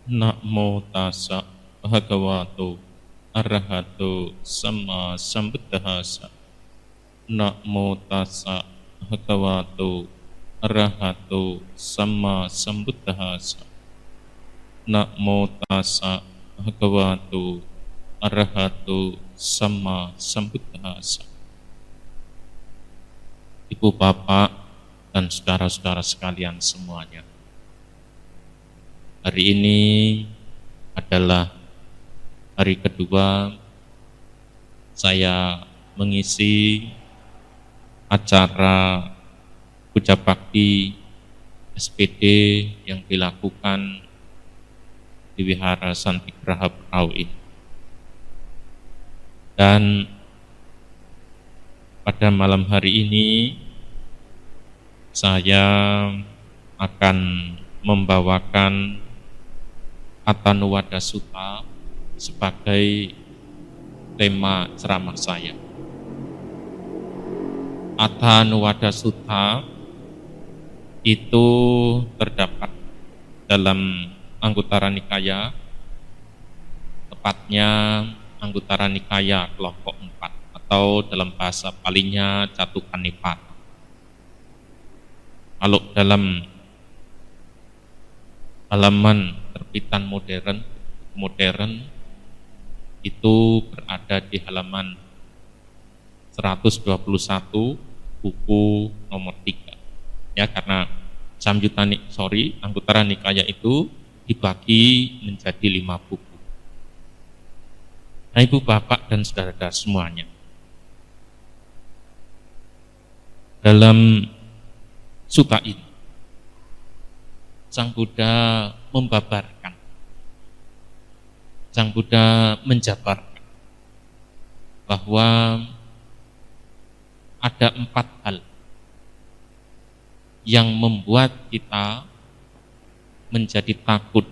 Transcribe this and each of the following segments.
Namo tassa bhagavato arahato sama sambuddhassa. Namo tassa bhagavato arahato sama sambuddhassa. Namo tassa bhagavato arahato sama sambuddhassa. Ibu bapak dan saudara-saudara sekalian semuanya, hari ini adalah hari kedua saya mengisi acara puja bakti SPD yang dilakukan di Wihara Santigraha Berau ini. Dan pada malam hari ini saya akan membawakan Atanuwada Sutta sebagai tema ceramah saya. Atanuwada Sutta itu terdapat dalam Anguttara Nikaya, tepatnya Anguttara Nikaya kelompok 4, atau dalam bahasa palingnya Catukanipata. Kalau dalam halaman terbitan modern itu berada di halaman 121 buku nomor 3. Ya, karena Anguttara Nikaya itu dibagi menjadi 5 buku. Nah, ibu bapak dan saudara-saudara semuanya, dalam sutta ini Sang Buddha membabarkan, Sang Buddha menjabarkan bahwa ada 4 hal yang membuat kita menjadi takut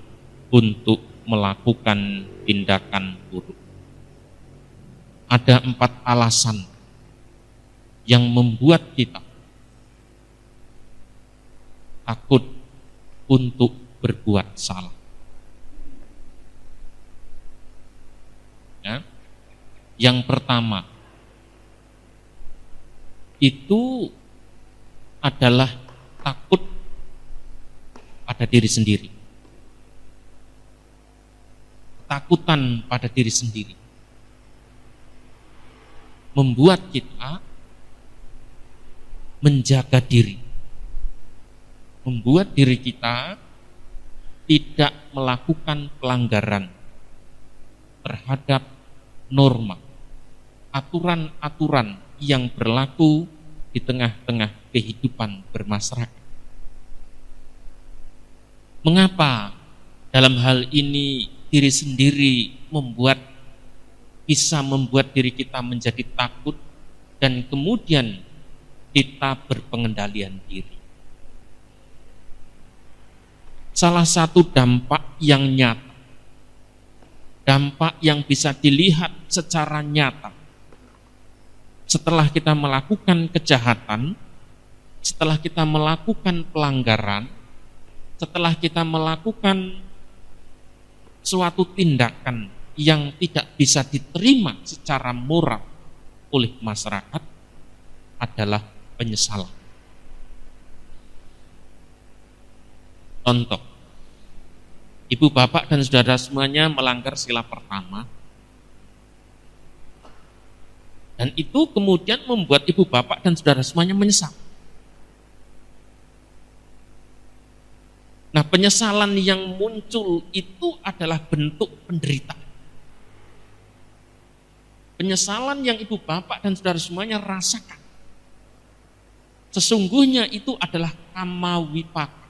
untuk melakukan tindakan buruk. Ada 4 alasan yang membuat kita takut untuk berbuat salah. Ya. Yang pertama itu adalah takut pada diri sendiri. Ketakutan pada diri sendiri membuat kita menjaga diri, membuat diri kita tidak melakukan pelanggaran terhadap norma, aturan-aturan yang berlaku di tengah-tengah kehidupan bermasyarakat. Mengapa dalam hal ini diri sendiri bisa membuat diri kita menjadi takut dan kemudian kita berpengendalian diri? Salah satu dampak yang nyata, dampak yang bisa dilihat secara nyata setelah kita melakukan kejahatan, setelah kita melakukan pelanggaran, setelah kita melakukan suatu tindakan yang tidak bisa diterima secara moral oleh masyarakat adalah penyesalan. Contoh, ibu bapak dan saudara semuanya melanggar sila pertama, dan itu kemudian membuat ibu bapak dan saudara semuanya menyesal. Nah, penyesalan yang muncul itu adalah bentuk penderitaan. Penyesalan yang ibu bapak dan saudara semuanya rasakan, sesungguhnya itu adalah kama wipaka.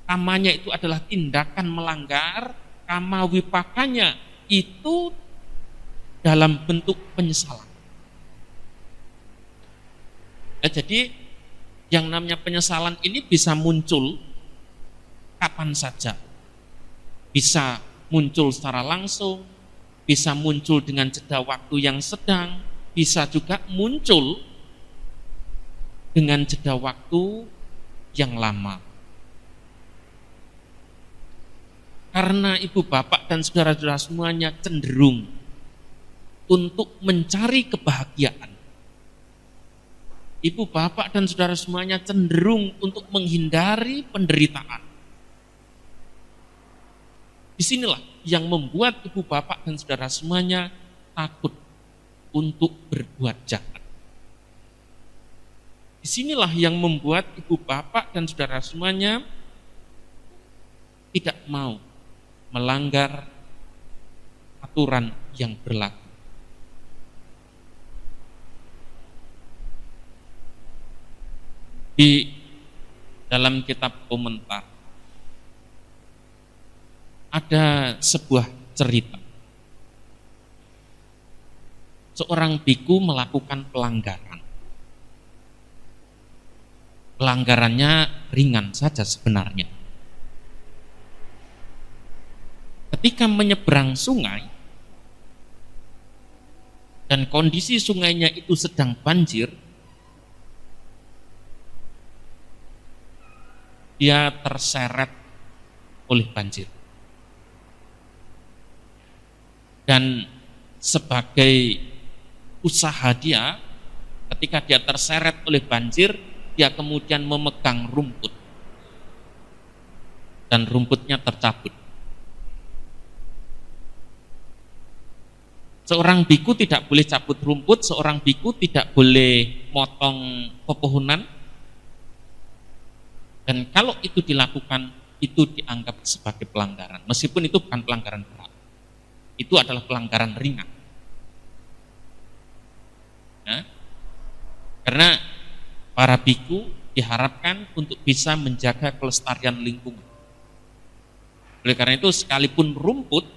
Kamanya itu adalah tindakan melanggar, kama wipakanya itu dalam bentuk penyesalan. Nah, jadi yang namanya penyesalan ini bisa muncul kapan saja. Bisa muncul secara langsung, bisa muncul dengan jeda waktu yang sedang, bisa juga muncul dengan jeda waktu yang lama. karena ibu bapak dan saudara-saudara semuanya cenderung untuk mencari kebahagiaan. Ibu bapak dan saudara semuanya cenderung untuk menghindari penderitaan. Disinilah yang membuat ibu bapak dan saudara semuanya takut untuk berbuat jahat. Disinilah yang membuat ibu bapak dan saudara semuanya tidak mau melanggar aturan yang berlaku. Di dalam kitab komentar ada sebuah cerita. Seorang biku melakukan pelanggaran. Pelanggarannya ringan saja sebenarnya. Ketika menyeberang sungai dan kondisi sungainya itu sedang banjir, dia terseret oleh banjir. Dan sebagai usaha dia, ketika dia terseret oleh banjir, dia kemudian memegang rumput dan rumputnya tercabut. Seorang biku tidak boleh cabut rumput, seorang biku tidak boleh motong pepohonan, dan kalau itu dilakukan, itu dianggap sebagai pelanggaran, meskipun itu bukan pelanggaran berat, itu adalah pelanggaran ringan. Nah, karena para biku diharapkan untuk bisa menjaga kelestarian lingkungan. Oleh karena itu, sekalipun rumput,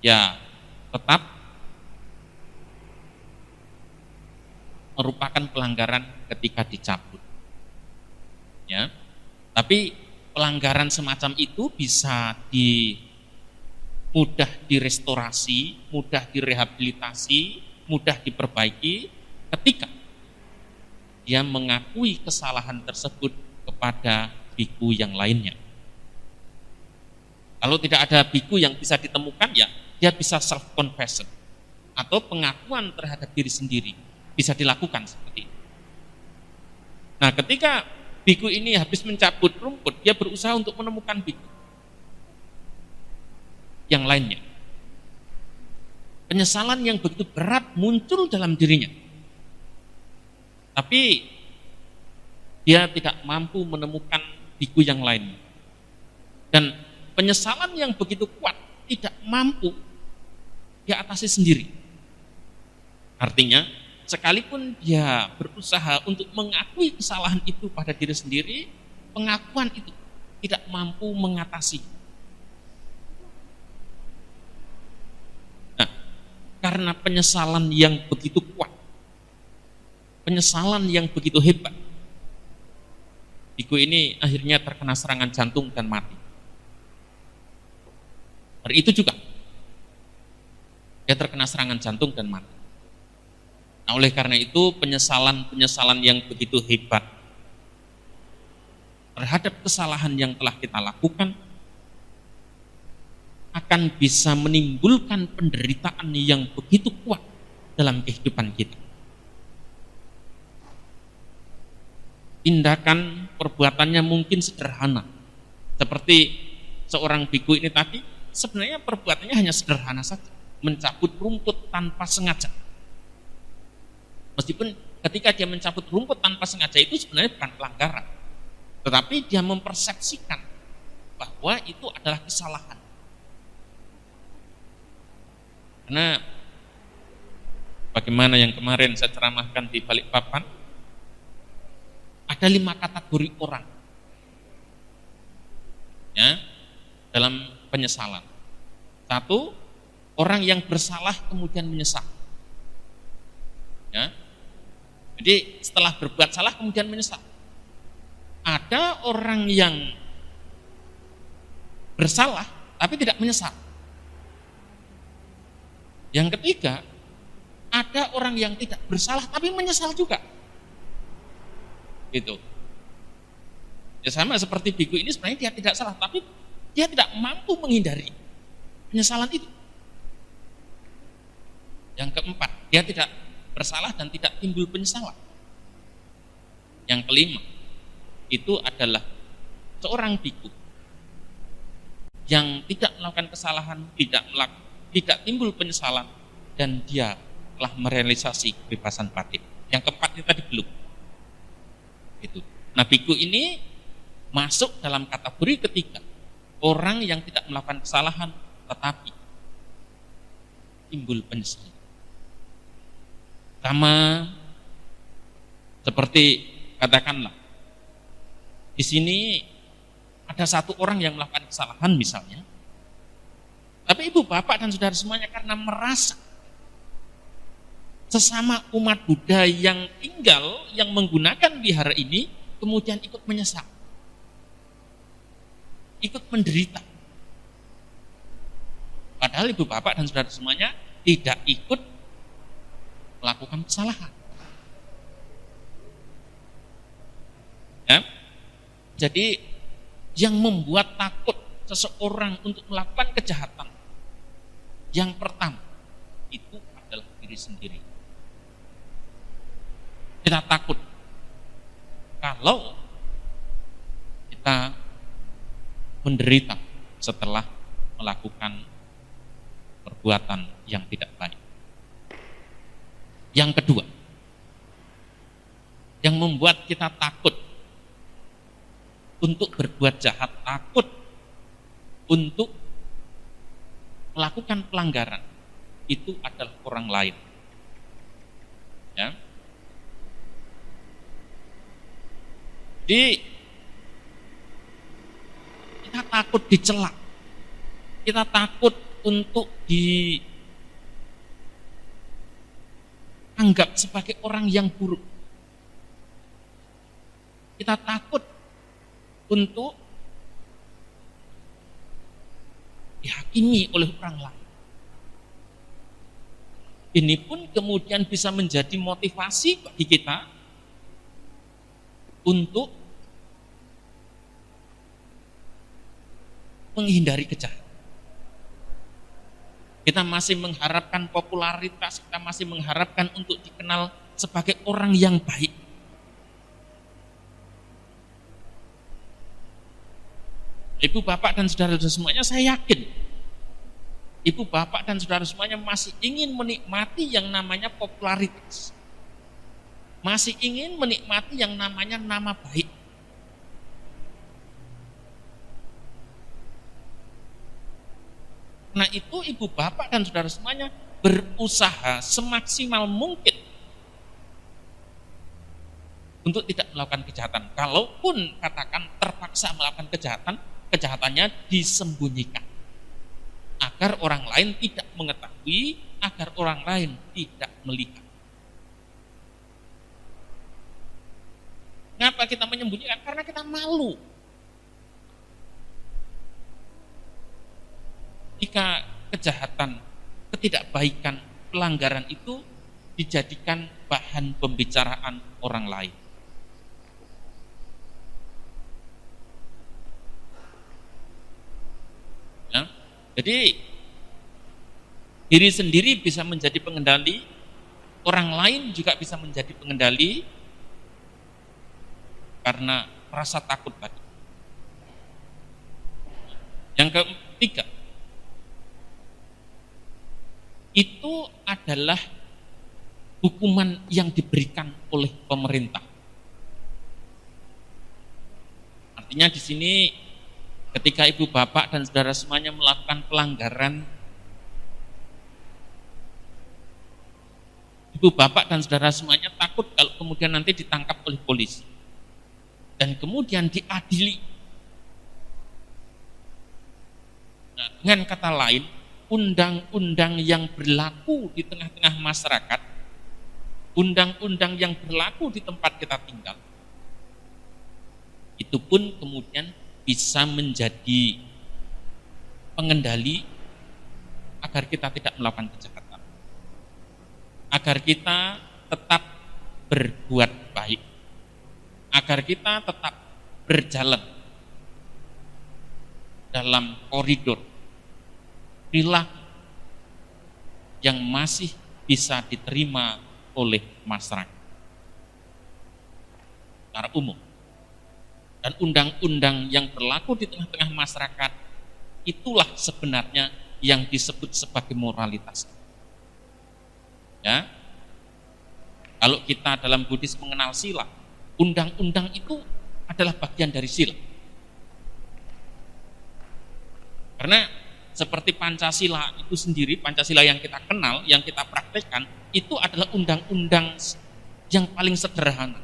ya tetap merupakan pelanggaran ketika dicabut. Ya, tapi pelanggaran semacam itu bisa mudah direstorasi, mudah direhabilitasi, mudah diperbaiki ketika dia mengakui kesalahan tersebut kepada biku yang lainnya. Kalau tidak ada biku yang bisa ditemukan, ya dia bisa self confession atau pengakuan terhadap diri sendiri, bisa dilakukan seperti itu. Nah, ketika biku ini habis mencabut rumput, dia berusaha untuk menemukan biku yang lainnya. Penyesalan yang begitu berat muncul dalam dirinya, tapi dia tidak mampu menemukan biku yang lainnya. Dan penyesalan yang begitu kuat tidak mampu dia atasi sendiri. Artinya, sekalipun dia berusaha untuk mengakui kesalahan itu pada diri sendiri, pengakuan itu tidak mampu mengatasi. Nah, karena penyesalan yang begitu kuat, penyesalan yang begitu hebat, biku ini akhirnya terkena serangan jantung dan mati. Hari itu juga dia terkena serangan jantung dan mati. Nah, oleh karena itu penyesalan yang begitu hebat terhadap kesalahan yang telah kita lakukan akan bisa menimbulkan penderitaan yang begitu kuat dalam kehidupan kita. Tindakan perbuatannya mungkin sederhana, seperti seorang biku ini tadi, sebenarnya perbuatannya hanya sederhana saja, mencabut rumput tanpa sengaja. Meskipun ketika dia mencabut rumput tanpa sengaja itu sebenarnya bukan pelanggaran, tetapi dia mempersepsikan bahwa itu adalah kesalahan. Karena bagaimana yang kemarin saya ceramahkan di Balikpapan, ada 5 kategori orang ya dalam penyesalan. 1, orang yang bersalah kemudian menyesal. Ya. Jadi setelah berbuat salah kemudian menyesal. Ada orang yang bersalah tapi tidak menyesal. Yang ketiga, ada orang yang tidak bersalah tapi menyesal juga. Gitu. Ya sama seperti biku ini, sebenarnya dia tidak salah tapi dia tidak mampu menghindari penyesalan itu. Yang keempat, dia tidak bersalah dan tidak timbul penyesalan. Yang kelima, itu adalah seorang biku yang tidak melakukan kesalahan, tidak timbul penyesalan, dan dia telah merealisasi kebebasan batin. Yang keempat itu tadi belum. Itu. Nah, biku ini masuk dalam kategori ketiga, orang yang tidak melakukan kesalahan tetapi timbul penyesalan. Sama seperti katakanlah di sini ada satu orang yang melakukan kesalahan misalnya, tapi ibu bapak dan saudara semuanya karena merasa sesama umat Buddha yang tinggal, yang menggunakan wihara ini, kemudian ikut menyesal, ikut menderita. Padahal ibu bapak dan saudara semuanya tidak ikut melakukan kesalahan. Ya? Jadi yang membuat takut seseorang untuk melakukan kejahatan, yang pertama itu adalah diri sendiri. Kita takut kalau kita menderita setelah melakukan perbuatan yang tidak baik. Yang kedua, yang membuat kita takut untuk berbuat jahat, takut untuk melakukan pelanggaran, itu adalah orang lain. Ya. Jadi kita takut dicela, kita takut untuk dianggap sebagai orang yang buruk, kita takut untuk dihakimi oleh orang lain. Ini pun kemudian bisa menjadi motivasi bagi kita untuk menghindari kejahatan. Kita masih mengharapkan popularitas, kita masih mengharapkan untuk dikenal sebagai orang yang baik. Ibu bapak dan saudara-saudara semuanya, saya yakin ibu bapak dan saudara semuanya masih ingin menikmati yang namanya popularitas, masih ingin menikmati yang namanya nama baik. Nah, itu ibu bapak dan saudara semuanya berusaha semaksimal mungkin untuk tidak melakukan kejahatan. Kalaupun katakan terpaksa melakukan kejahatan, kejahatannya disembunyikan agar orang lain tidak mengetahui, agar orang lain tidak melihat. Kenapa kita menyembunyikan? Karena kita malu. Jika kejahatan, ketidakbaikan, pelanggaran itu dijadikan bahan pembicaraan orang lain. Jadi diri sendiri bisa menjadi pengendali, orang lain juga bisa menjadi pengendali karena rasa takut tadi. Yang ketiga, itu adalah hukuman yang diberikan oleh pemerintah. Artinya di sini ketika ibu bapak dan saudara semuanya melakukan pelanggaran, ibu bapak dan saudara semuanya takut kalau kemudian nanti ditangkap oleh polisi dan kemudian diadili. Nah, dengan kata lain, undang-undang yang berlaku di tengah-tengah masyarakat, undang-undang yang berlaku di tempat kita tinggal, itu pun kemudian bisa menjadi pengendali agar kita tidak melakukan kejahatan, agar kita tetap berbuat baik, agar kita tetap berjalan dalam koridor perilaku yang masih bisa diterima oleh masyarakat secara umum. Dan undang-undang yang berlaku di tengah-tengah masyarakat itulah sebenarnya yang disebut sebagai moralitas. Ya, kalau kita dalam Buddhis mengenal sila, undang-undang itu adalah bagian dari sila. Karena seperti Pancasila itu sendiri, Pancasila yang kita kenal, yang kita praktekkan, itu adalah undang-undang yang paling sederhana,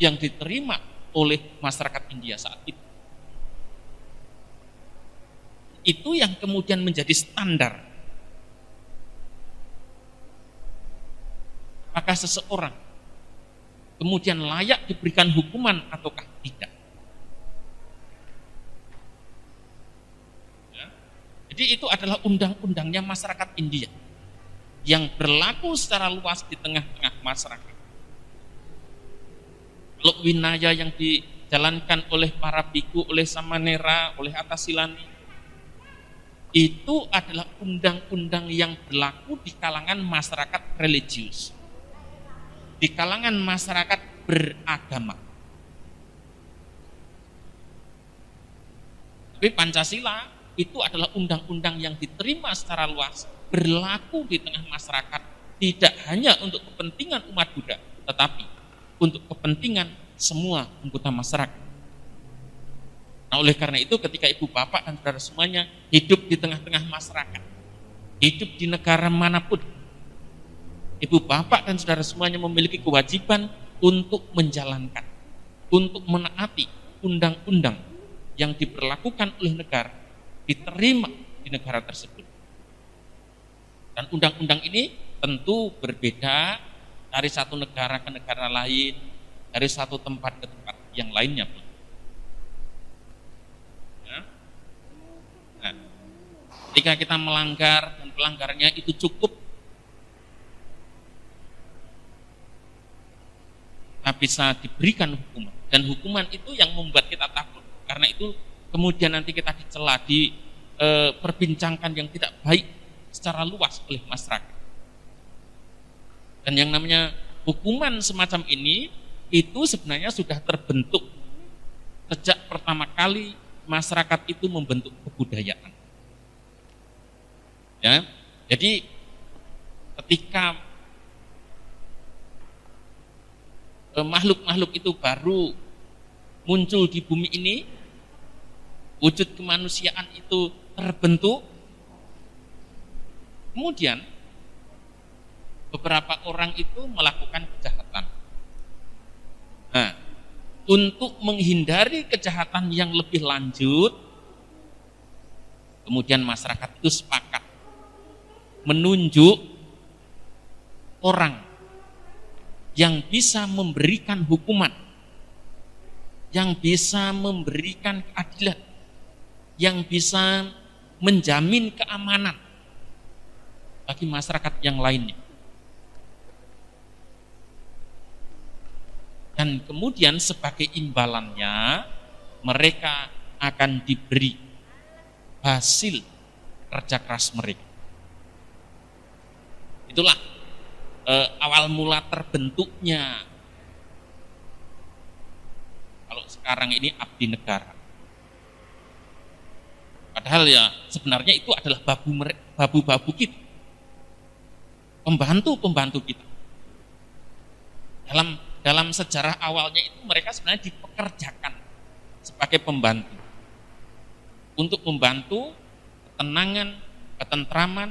yang diterima oleh masyarakat India saat itu. Itu yang kemudian menjadi standar. Apakah seseorang kemudian layak diberikan hukuman ataukah tidak? Ya. Jadi itu adalah undang-undangnya masyarakat India yang berlaku secara luas di tengah-tengah masyarakat. Kalau winaya yang dijalankan oleh para biku, oleh samanera, oleh atasilani, itu adalah undang-undang yang berlaku di kalangan masyarakat religius, di kalangan masyarakat beragama. Tapi Pancasila itu adalah undang-undang yang diterima secara luas, berlaku di tengah masyarakat, tidak hanya untuk kepentingan umat Buddha, tetapi untuk kepentingan semua anggota masyarakat. Nah, oleh karena itu ketika ibu bapak dan saudara semuanya hidup di tengah-tengah masyarakat, hidup di negara manapun, ibu bapak dan saudara semuanya memiliki kewajiban untuk menjalankan, untuk menaati undang-undang yang diberlakukan oleh negara, diterima di negara tersebut. Dan undang-undang ini tentu berbeda dari satu negara ke negara lain, dari satu tempat ke tempat yang lainnya pun. Ya. Nah, ketika kita melanggar dan pelanggarannya itu cukup, kita bisa diberikan hukuman. Dan hukuman itu yang membuat kita takut. Karena itu kemudian nanti kita dicela, diperbincangkan yang tidak baik secara luas oleh masyarakat. Dan yang namanya hukuman semacam ini itu sebenarnya sudah terbentuk sejak pertama kali masyarakat itu membentuk kebudayaan. Ya, jadi ketika makhluk-makhluk itu baru muncul di bumi ini, wujud kemanusiaan itu terbentuk, kemudian beberapa orang itu melakukan kejahatan. Nah, untuk menghindari kejahatan yang lebih lanjut, kemudian masyarakat itu sepakat menunjuk orang yang bisa memberikan hukuman, yang bisa memberikan keadilan, yang bisa menjamin keamanan bagi masyarakat yang lainnya. Dan kemudian sebagai imbalannya mereka akan diberi hasil kerja keras mereka. Itulah awal mula terbentuknya, kalau sekarang ini abdi negara. Padahal ya sebenarnya itu adalah babu-babu kita, pembantu kita. Dalam sejarah awalnya itu mereka sebenarnya dipekerjakan sebagai pembantu untuk membantu ketenangan, ketentraman,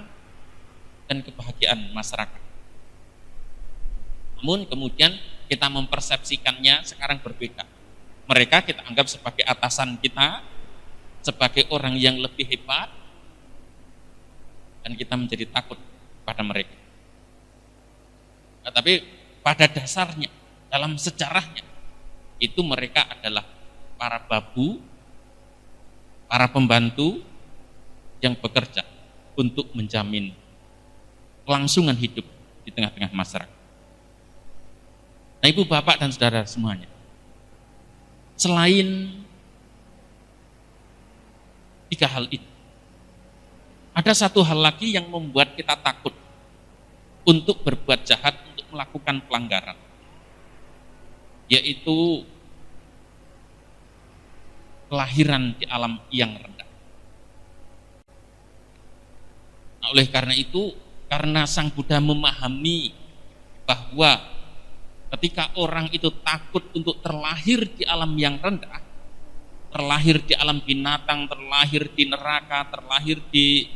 dan kebahagiaan masyarakat. Namun kemudian kita mempersepsikannya sekarang berbeda. Mereka kita anggap sebagai atasan kita, sebagai orang yang lebih hebat, dan kita menjadi takut pada mereka. Nah, tapi pada dasarnya, dalam sejarahnya, itu mereka adalah para babu, para pembantu yang bekerja untuk menjamin kelangsungan hidup di tengah-tengah masyarakat. Nah, ibu bapak dan saudara semuanya, selain Tiga hal itu. Ada satu hal lagi yang membuat kita takut untuk berbuat jahat, untuk melakukan pelanggaran, yaitu kelahiran di alam yang rendah. Nah, oleh karena itu, karena Sang Buddha memahami bahwa ketika orang itu takut untuk terlahir di alam yang rendah, terlahir di alam binatang, terlahir di neraka, terlahir di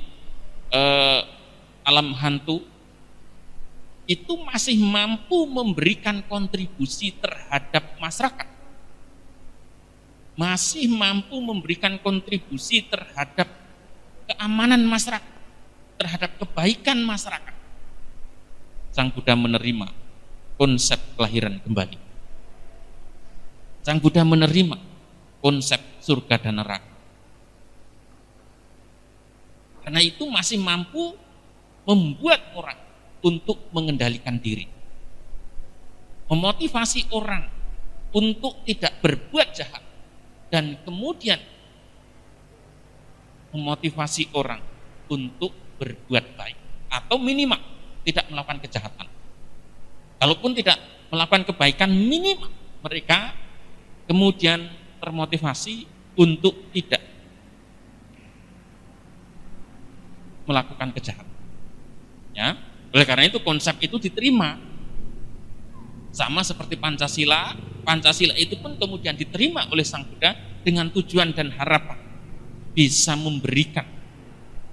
alam hantu, itu masih mampu memberikan kontribusi terhadap masyarakat, masih mampu memberikan kontribusi terhadap keamanan masyarakat, terhadap kebaikan masyarakat. Sang Buddha menerima konsep kelahiran kembali. Sang Buddha menerima konsep surga dan neraka. Karena itu masih mampu membuat orang untuk mengendalikan diri, memotivasi orang untuk tidak berbuat jahat, dan kemudian memotivasi orang untuk berbuat baik, atau minimal tidak melakukan kejahatan. Kalaupun tidak melakukan kebaikan, minimal mereka kemudian termotivasi untuk tidak melakukan kejahatan. Ya, oleh karena itu konsep itu diterima. Sama seperti Pancasila, Pancasila itu pun kemudian diterima oleh Sang Buddha dengan tujuan dan harapan bisa memberikan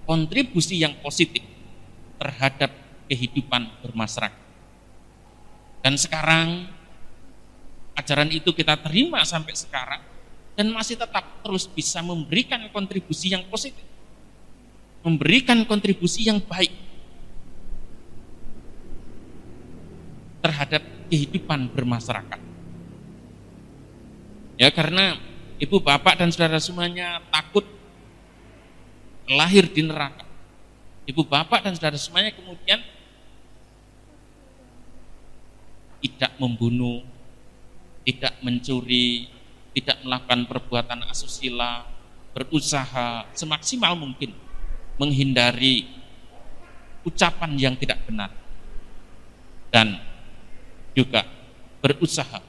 kontribusi yang positif terhadap kehidupan bermasyarakat. Dan sekarang ajaran itu kita terima sampai sekarang dan masih tetap terus bisa memberikan kontribusi yang positif, memberikan kontribusi yang baik terhadap kehidupan bermasyarakat. Ya, karena ibu bapak dan saudara semuanya takut lahir di neraka. Ibu bapak dan saudara semuanya kemudian tidak membunuh, tidak mencuri, tidak melakukan perbuatan asusila, berusaha semaksimal mungkin menghindari ucapan yang tidak benar, dan juga berusaha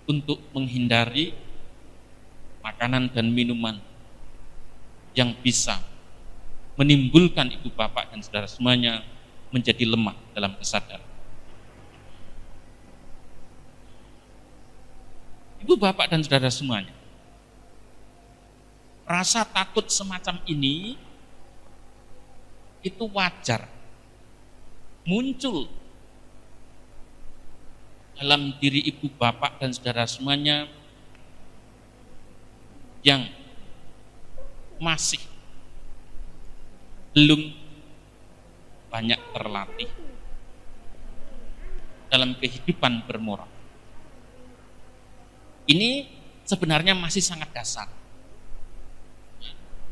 untuk menghindari makanan dan minuman yang bisa menimbulkan ibu bapak dan saudara semuanya menjadi lemah dalam kesadaran. Ibu bapak dan saudara semuanya, rasa takut semacam ini itu wajar muncul dalam diri ibu bapak dan saudara semuanya yang masih belum banyak terlatih dalam kehidupan bermoral. Ini sebenarnya masih sangat dasar.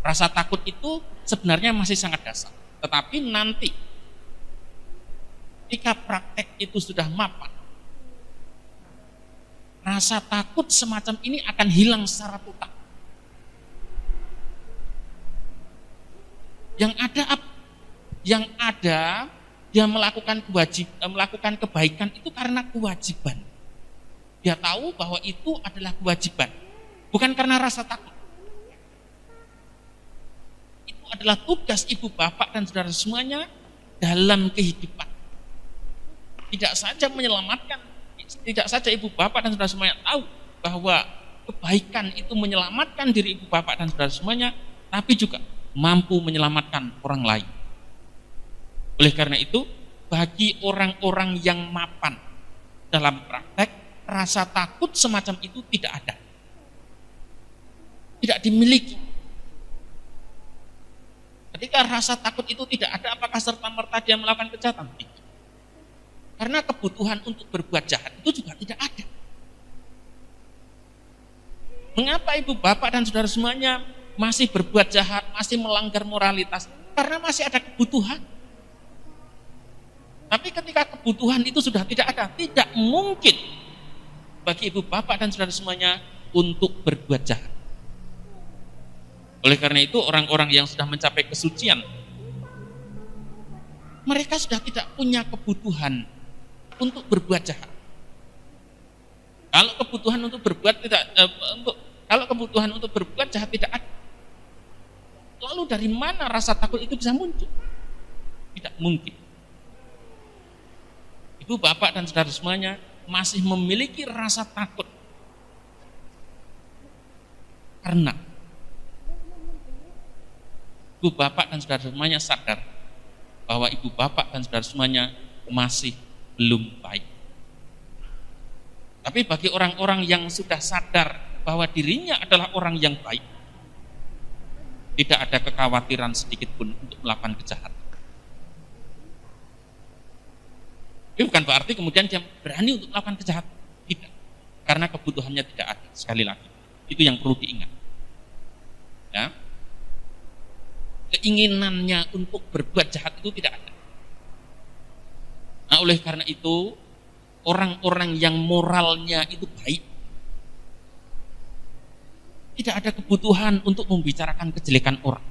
Rasa takut itu sebenarnya masih sangat dasar. Tetapi nanti ketika praktek itu sudah mapan, rasa takut semacam ini akan hilang secara total. Yang ada dia melakukan kebaikan itu karena kewajiban. Dia tahu bahwa itu adalah kewajiban, bukan karena rasa takut. Itu adalah tugas ibu bapak dan saudara semuanya dalam kehidupan. Tidak saja ibu bapak dan saudara semuanya tahu bahwa kebaikan itu menyelamatkan diri ibu bapak dan saudara semuanya, tapi juga mampu menyelamatkan orang lain. Oleh karena itu, bagi orang-orang yang mapan dalam praktek, rasa takut semacam itu tidak ada, tidak dimiliki. Ketika rasa takut itu tidak ada, apakah serta-merta dia melakukan kejahatan? Tidak. Karena kebutuhan untuk berbuat jahat itu juga tidak ada. Mengapa ibu bapak dan saudara semuanya masih berbuat jahat, masih melanggar moralitas? Karena masih ada kebutuhan. Tapi ketika kebutuhan itu sudah tidak ada, tidak mungkin bagi ibu bapak dan saudara semuanya untuk berbuat jahat. Oleh karena itu orang-orang yang sudah mencapai kesucian, mereka sudah tidak punya kebutuhan untuk berbuat jahat. Kalau kebutuhan untuk berbuat kalau kebutuhan untuk berbuat jahat tidak ada, lalu dari mana rasa takut itu bisa muncul? Tidak mungkin. Ibu, bapak, dan saudara semuanya masih memiliki rasa takut karena ibu, bapak, dan saudara semuanya sadar bahwa ibu, bapak, dan saudara semuanya masih belum baik. Tapi bagi orang-orang yang sudah sadar bahwa dirinya adalah orang yang baik, tidak ada kekhawatiran sedikit pun untuk melakukan kejahatan. Ini bukan berarti kemudian dia berani untuk melakukan kejahatan. Tidak. Karena kebutuhannya tidak ada. Sekali lagi, itu yang perlu diingat. Ya. Keinginannya untuk berbuat jahat itu tidak ada. Nah, oleh karena itu, orang-orang yang moralnya itu baik, tidak ada kebutuhan untuk membicarakan kejelekan orang.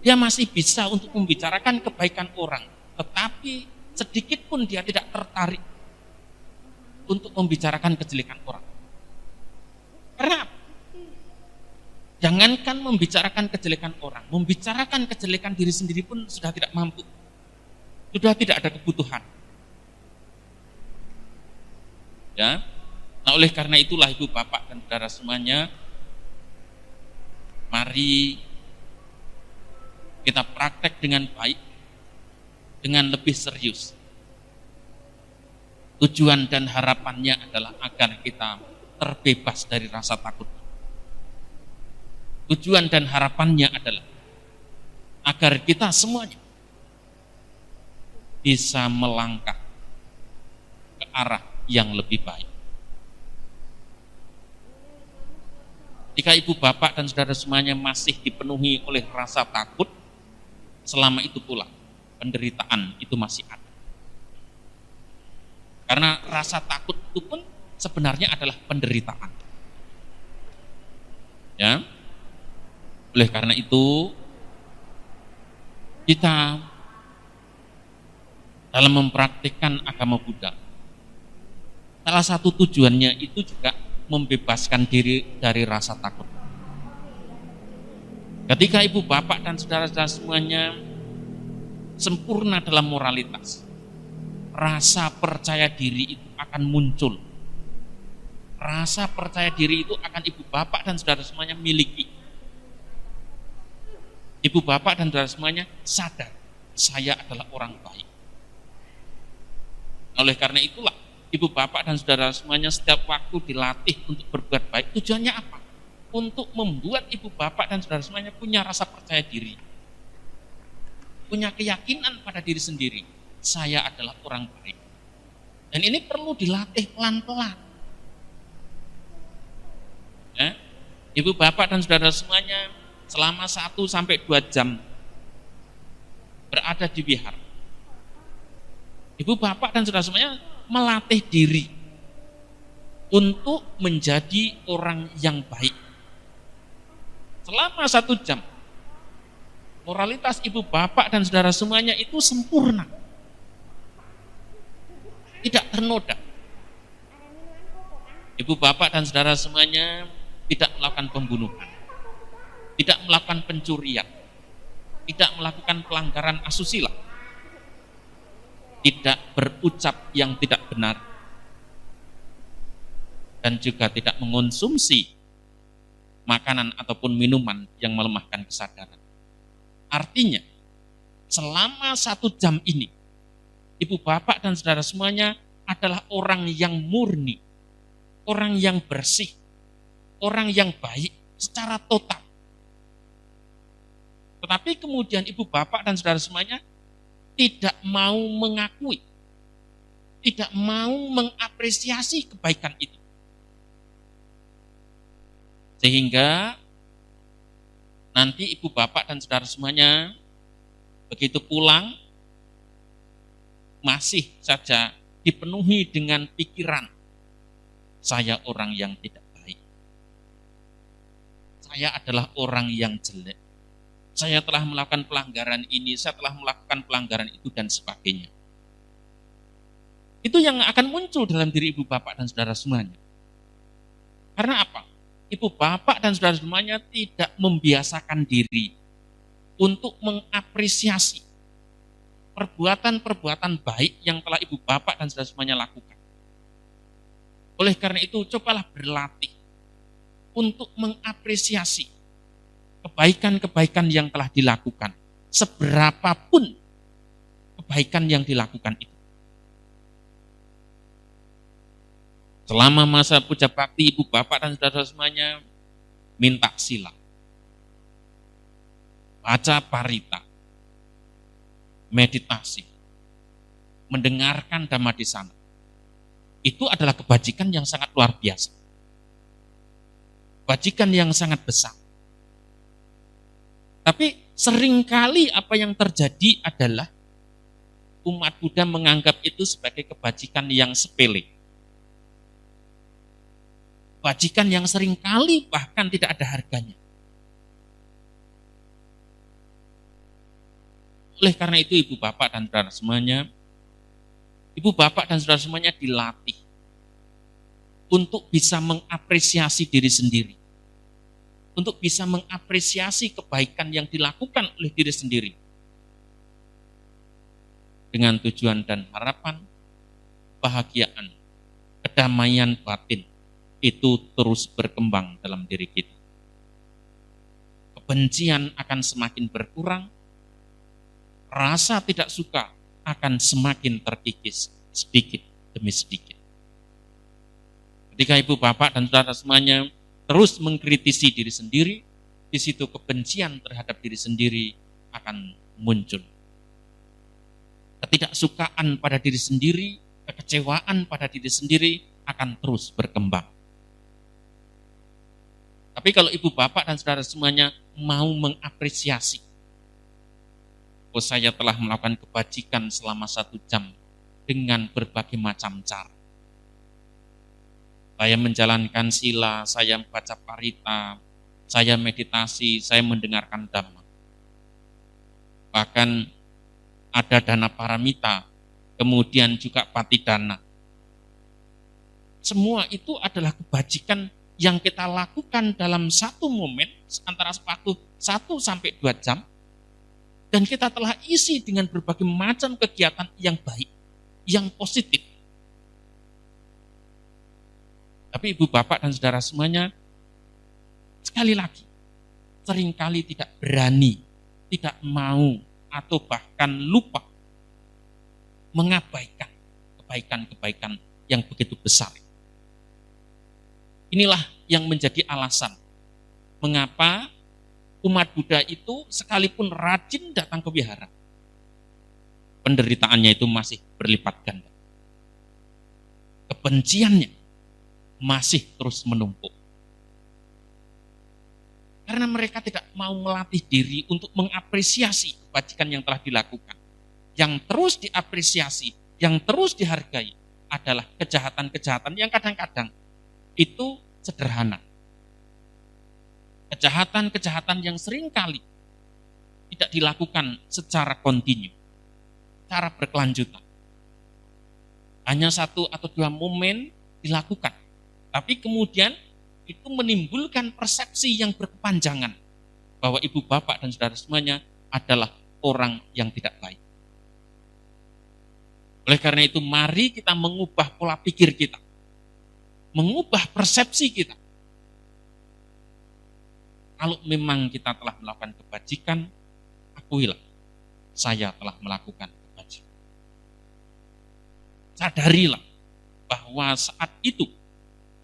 Dia masih bisa untuk membicarakan kebaikan orang, tetapi sedikit pun dia tidak tertarik untuk membicarakan kejelekan orang. Karena jangankan membicarakan kejelekan orang, membicarakan kejelekan diri sendiri pun sudah tidak mampu. Sudah tidak ada kebutuhan. Ya. Nah, oleh karena itulah ibu, bapak, dan saudara semuanya, mari kita praktek dengan baik, dengan lebih serius. Tujuan dan harapannya adalah agar kita terbebas dari rasa takut. Tujuan dan harapannya adalah agar kita semuanya bisa melangkah ke arah yang lebih baik. Jika ibu, bapak, dan saudara semuanya masih dipenuhi oleh rasa takut, selama itu pula penderitaan itu masih ada. Karena rasa takut itu pun sebenarnya adalah penderitaan. Ya. Oleh karena itu, kita dalam mempraktikkan agama Buddha, salah satu tujuannya itu juga membebaskan diri dari rasa takut. Ketika ibu, bapak, dan saudara-saudara semuanya sempurna dalam moralitas, rasa percaya diri itu akan muncul. Rasa percaya diri itu akan ibu, bapak, dan saudara semuanya miliki. Ibu, bapak, dan saudara semuanya sadar, saya adalah orang baik. Oleh karena itulah, ibu, bapak, dan saudara semuanya setiap waktu dilatih untuk berbuat baik. Tujuannya apa? Untuk membuat ibu, bapak, dan saudara semuanya punya rasa percaya diri, punya keyakinan pada diri sendiri, saya adalah orang baik. Dan ini perlu dilatih pelan-pelan. Ya. Ibu, bapak, dan saudara semuanya selama 1-2 jam berada di wihara, ibu, bapak, dan saudara semuanya melatih diri untuk menjadi orang yang baik. Selama 1 jam, moralitas ibu, bapak, dan saudara semuanya itu sempurna, tidak ternoda. Ibu, bapak, dan saudara semuanya tidak melakukan pembunuhan, tidak melakukan pencurian, tidak melakukan pelanggaran asusila, tidak berucap yang tidak benar, dan juga tidak mengonsumsi makanan ataupun minuman yang melemahkan kesadaran. Artinya, selama 1 jam ini, ibu, bapak, dan saudara semuanya adalah orang yang murni, orang yang bersih, orang yang baik secara total. Tetapi kemudian ibu, bapak, dan saudara semuanya tidak mau mengakui, tidak mau mengapresiasi kebaikan itu. Sehingga nanti ibu, bapak, dan saudara semuanya begitu pulang masih saja dipenuhi dengan pikiran, saya orang yang tidak baik. saya adalah orang yang jelek. Saya telah melakukan pelanggaran ini, saya telah melakukan pelanggaran itu, dan sebagainya. Itu yang akan muncul dalam diri ibu bapak dan saudara semuanya. Karena apa? Ibu bapak dan saudara semuanya tidak membiasakan diri untuk mengapresiasi perbuatan-perbuatan baik yang telah ibu bapak dan saudara semuanya lakukan. Oleh karena itu, cobalah berlatih untuk mengapresiasi kebaikan-kebaikan yang telah dilakukan, seberapapun kebaikan yang dilakukan itu. Selama masa puja bakti, ibu bapak dan saudara semuanya minta sila, baca parita, meditasi, mendengarkan dhamma desana. Itu adalah kebajikan yang sangat luar biasa. Kebajikan yang sangat besar. Tapi seringkali apa yang terjadi adalah umat Buddha menganggap itu sebagai kebajikan yang sepele. Kebajikan yang seringkali bahkan tidak ada harganya. Oleh karena itu ibu bapak dan saudara semuanya, ibu bapak dan saudara semuanya dilatih untuk bisa mengapresiasi diri sendiri. Untuk bisa mengapresiasi kebaikan yang dilakukan oleh diri sendiri. Dengan tujuan dan harapan, kebahagiaan, kedamaian batin itu terus berkembang dalam diri kita. Kebencian akan semakin berkurang, rasa tidak suka akan semakin terkikis sedikit demi sedikit. Ketika ibu bapak dan saudara semuanya terus mengkritisi diri sendiri, di situ kebencian terhadap diri sendiri akan muncul. Ketidaksukaan pada diri sendiri, kekecewaan pada diri sendiri akan terus berkembang. Tapi kalau ibu bapak dan saudara semuanya mau mengapresiasi, oh saya telah melakukan kebajikan selama 1 jam dengan berbagai macam cara. Saya menjalankan sila, saya membaca parita, saya meditasi, saya mendengarkan dhamma. Bahkan ada dana paramita, kemudian juga patidana. Semua itu adalah kebajikan yang kita lakukan dalam satu momen, antara waktu 1-2 jam, dan kita telah isi dengan berbagai macam kegiatan yang baik, yang positif. Tapi ibu bapak dan saudara semuanya, sekali lagi, seringkali tidak berani, tidak mau, atau bahkan lupa mengabaikan kebaikan-kebaikan yang begitu besar. Inilah yang menjadi alasan mengapa umat Buddha itu sekalipun rajin datang ke wihara, penderitaannya itu masih berlipat ganda. Kebenciannya masih terus menumpuk. Karena mereka tidak mau melatih diri untuk mengapresiasi kebajikan yang telah dilakukan. Yang terus diapresiasi, yang terus dihargai adalah kejahatan-kejahatan yang kadang-kadang itu sederhana. Kejahatan-kejahatan yang seringkali tidak dilakukan secara kontinu, secara berkelanjutan. Hanya 1 atau 2 momen dilakukan. Tapi kemudian itu menimbulkan persepsi yang berkepanjangan bahwa ibu bapak dan saudara semuanya adalah orang yang tidak baik. Oleh karena itu mari kita mengubah pola pikir kita, mengubah persepsi kita. Kalau memang kita telah melakukan kebajikan, akuilah saya telah melakukan kebajikan. Sadarilah bahwa saat itu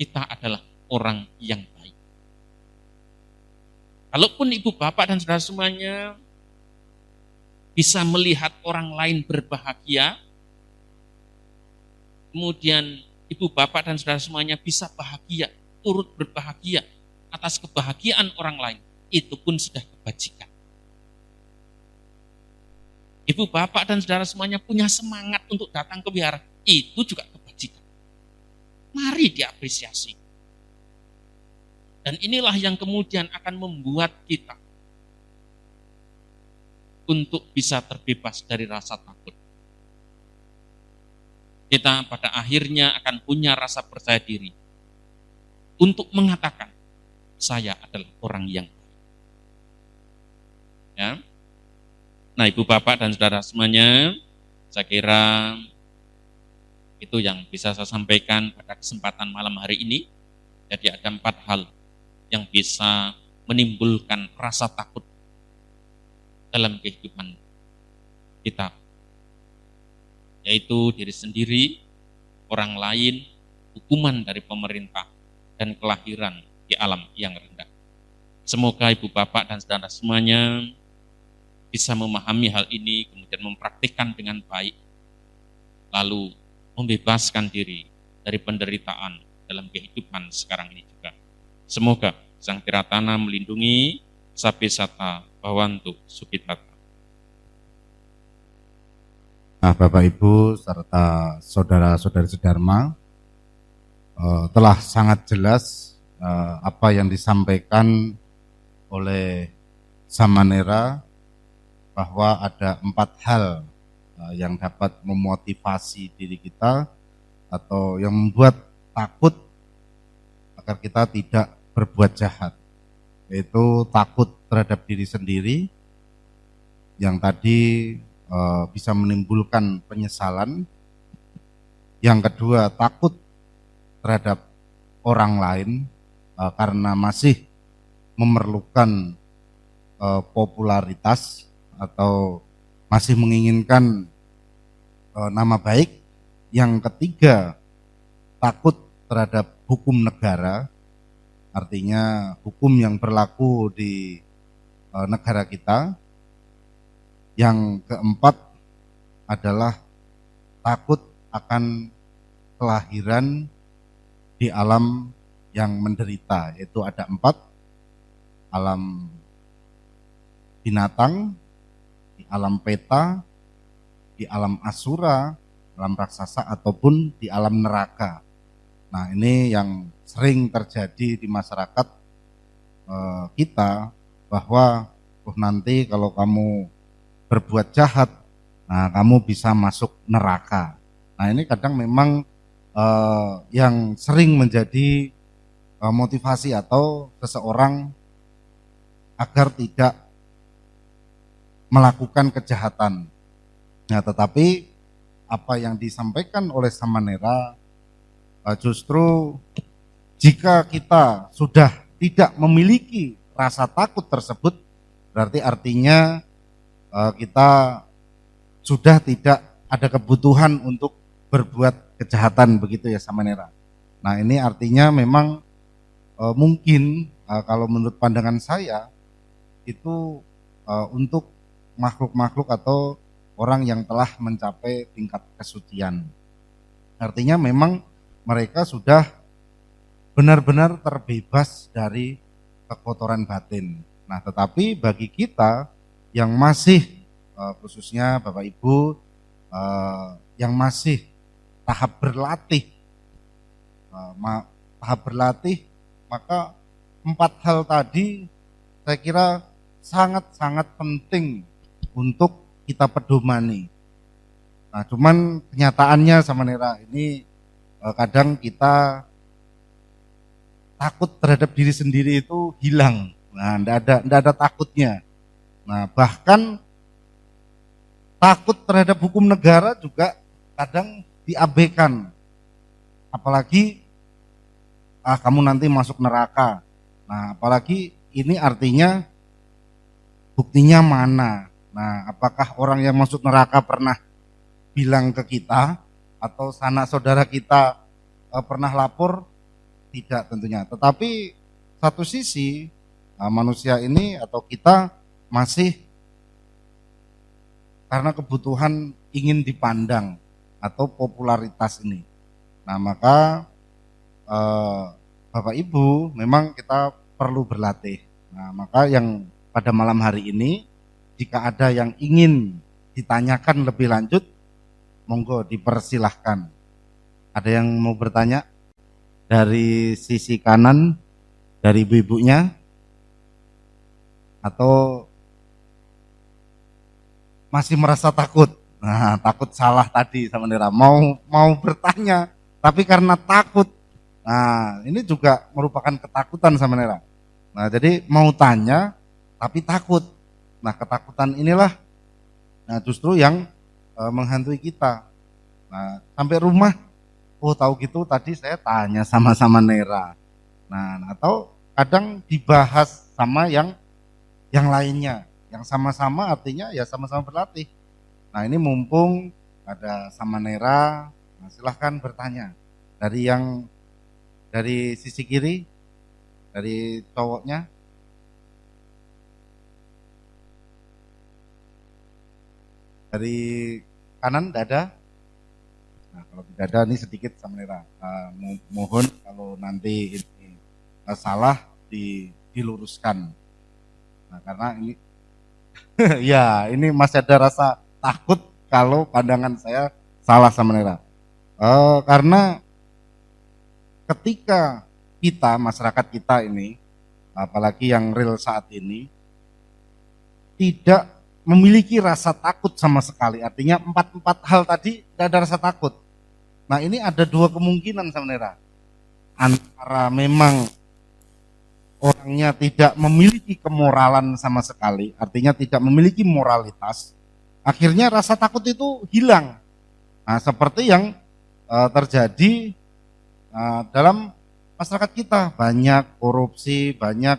kita adalah orang yang baik. Kalaupun ibu bapak dan saudara semuanya bisa melihat orang lain berbahagia, kemudian ibu bapak dan saudara semuanya bisa bahagia, turut berbahagia atas kebahagiaan orang lain, itu pun sudah kebajikan. Ibu bapak dan saudara semuanya punya semangat untuk datang ke wihara, itu juga kebajikan. Mari diapresiasi. Dan inilah yang kemudian akan membuat kita untuk bisa terbebas dari rasa takut. Kita pada akhirnya akan punya rasa percaya diri untuk mengatakan, saya adalah orang yang baik. Ya. Nah, Ibu Bapak dan Saudara semuanya, saya kira itu yang bisa saya sampaikan pada kesempatan malam hari ini. Jadi ada 4 hal yang bisa menimbulkan rasa takut dalam kehidupan kita, yaitu diri sendiri, orang lain, hukuman dari pemerintah, dan kelahiran di alam yang rendah. Semoga Ibu Bapak dan Saudara semuanya bisa memahami hal ini, kemudian mempraktikkan dengan baik, lalu membebaskan diri dari penderitaan dalam kehidupan sekarang ini juga. Semoga Sang Tiratana melindungi, Sabesata Bhawantu Sukhitata. Nah, Bapak Ibu serta saudara-saudari sedharma, telah sangat jelas apa yang disampaikan oleh Samanera, bahwa ada 4 hal yang dapat memotivasi diri kita atau yang membuat takut agar kita tidak berbuat jahat, yaitu takut terhadap diri sendiri yang tadi bisa menimbulkan penyesalan. Yang kedua, takut terhadap orang lain karena masih memerlukan popularitas atau masih menginginkan nama baik. Yang ketiga, takut terhadap hukum negara, artinya hukum yang berlaku di negara kita. Yang keempat adalah takut akan kelahiran di alam yang menderita, yaitu ada 4, alam binatang, di alam peta, di alam asura, alam raksasa, ataupun di alam neraka. Nah, ini yang sering terjadi di masyarakat kita, bahwa nanti kalau kamu berbuat jahat, nah kamu bisa masuk neraka. Nah, ini kadang memang yang sering menjadi motivasi atau seseorang agar tidak melakukan kejahatan. Nah, tetapi apa yang disampaikan oleh Samanera, justru jika kita sudah tidak memiliki rasa takut tersebut, berarti artinya kita sudah tidak ada kebutuhan untuk berbuat kejahatan, begitu ya Samanera. Nah, ini artinya memang mungkin kalau menurut pandangan saya itu untuk makhluk-makhluk atau orang yang telah mencapai tingkat kesucian. Artinya memang mereka sudah benar-benar terbebas dari kekotoran batin. Nah, tetapi bagi kita yang masih khususnya Bapak Ibu yang masih tahap berlatih, maka 4 hal tadi saya kira sangat-sangat penting untuk kita pedomani. Nah, cuman kenyataannya Samanera ini kadang kita takut terhadap diri sendiri itu hilang. Nah, enggak ada takutnya. Nah, bahkan takut terhadap hukum negara juga kadang diabaikan. Apalagi kamu nanti masuk neraka. Nah, apalagi ini artinya buktinya mana? Nah, apakah orang yang masuk neraka pernah bilang ke kita atau sanak saudara kita pernah lapor? Tidak tentunya. Tetapi satu sisi manusia ini atau kita masih karena kebutuhan ingin dipandang atau popularitas ini. Nah, maka Bapak Ibu memang kita perlu berlatih. Nah, maka yang pada malam hari ini, jika ada yang ingin ditanyakan lebih lanjut, monggo dipersilahkan. Ada yang mau bertanya? Dari sisi kanan, dari ibu-ibunya atau masih merasa takut? Nah, takut salah tadi sama Nera. Mau bertanya, tapi karena takut. Nah, ini juga merupakan ketakutan sama Nera. Nah, jadi mau tanya, tapi takut. Nah, ketakutan inilah justru yang menghantui kita. Nah, sampai rumah, oh tahu gitu tadi saya tanya sama Nera. Nah, atau kadang dibahas sama yang lainnya, yang sama-sama artinya ya sama-sama berlatih. Nah, ini mumpung ada sama Nera, nah silahkan bertanya. Dari sisi kiri, dari cowoknya, dari kanan dada. Nah, kalau tidak ada ini sedikit sama Nera. Mohon kalau nanti ini salah diluruskan. Nah, karena ini ya ini masih ada rasa takut kalau pandangan saya salah sama Nera. Karena ketika kita, masyarakat kita ini, apalagi yang real saat ini, tidak memiliki rasa takut sama sekali. Artinya empat hal tadi tidak ada rasa takut. Nah, ini ada dua kemungkinan sama Nera. Antara memang orangnya tidak memiliki kemoralan sama sekali, artinya tidak memiliki moralitas, akhirnya rasa takut itu hilang. Nah, seperti yang terjadi dalam masyarakat kita, banyak korupsi, banyak